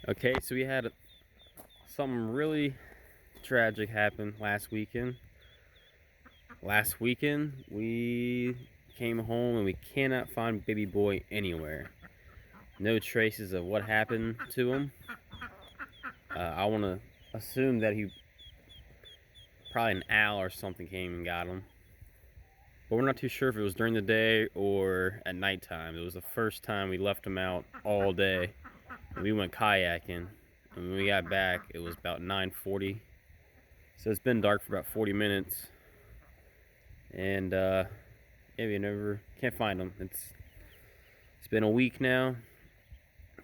Okay, so we had something really tragic happen last weekend. Last weekend, we came home and we cannot find baby boy anywhere. No traces of what happened to him. I want to assume that he probably an owl or something came and got him. But we're not too sure if it was during the day or at nighttime. It was the first time we left him out all day. And we went kayaking. And when we got back, it was about 9:40. So it's been dark for about 40 minutes. And yeah, we never can't find them. It's been a week now.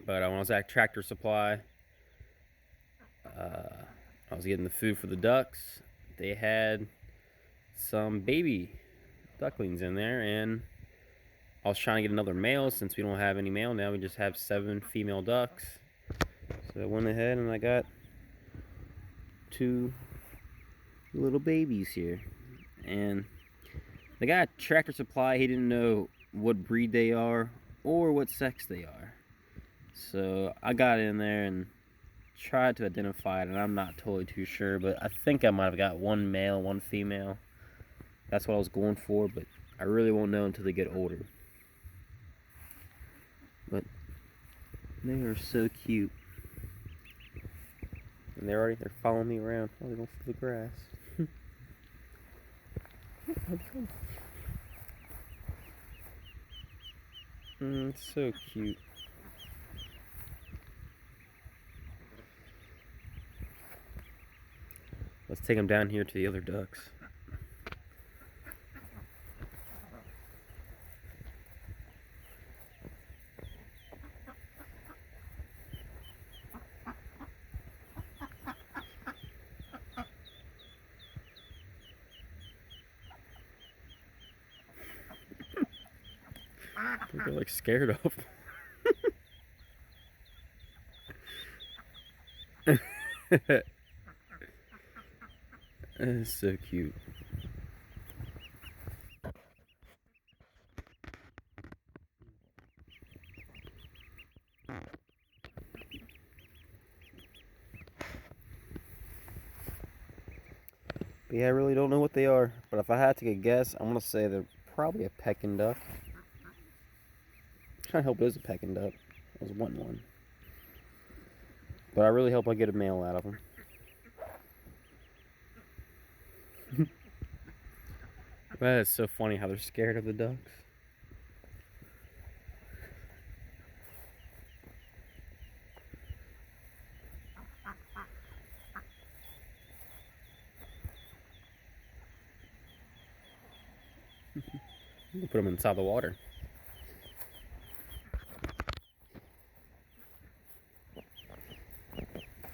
But when I was at Tractor Supply, I was getting the food for the ducks. They had some baby ducklings in there, and I was trying to get another male since we don't have any male now. We just have 7 female ducks. So I went ahead and I got 2 little babies here. And the guy at Tractor Supply, he didn't know what breed they are or what sex they are. So I got in there and tried to identify it, and I'm not totally too sure, but I think I might have got 1 male, 1 female. That's what I was going for, but I really won't know until they get older. But they are so cute. And they're following me around. Oh, they're going for the grass. It's so cute. Let's take them down here to the other ducks. They're like scared of. It's so cute. But yeah, I really don't know what they are. But if I had to take a guess, I'm gonna say they're probably a Peking duck. I hope it is a Peking duck. I was wanting one. But I really hope I get a male out of them. That is so funny how they're scared of the ducks. You can put them inside the water.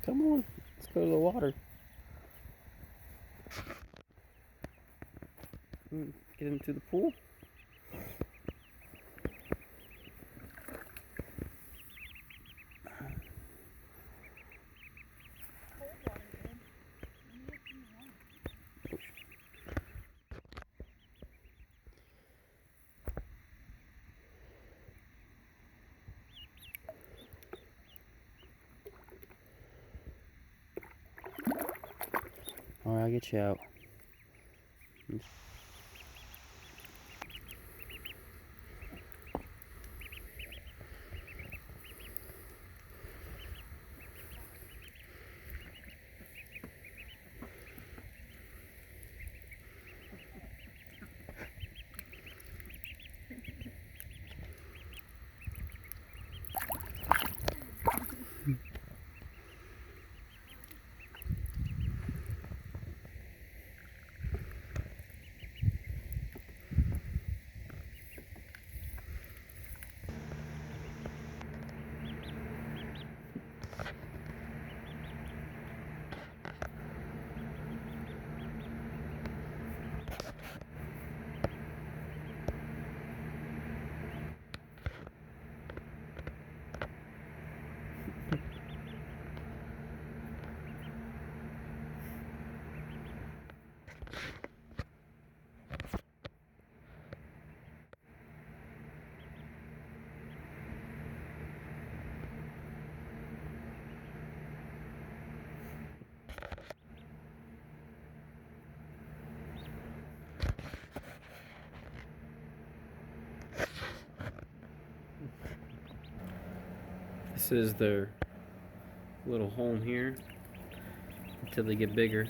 Come on, let's go to the water. Get into the pool. Alright, I'll get you out. This is their little home here until they get bigger.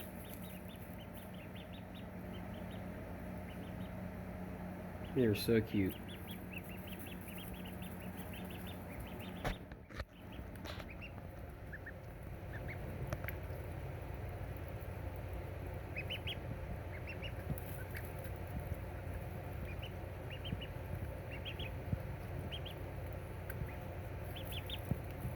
They're so cute.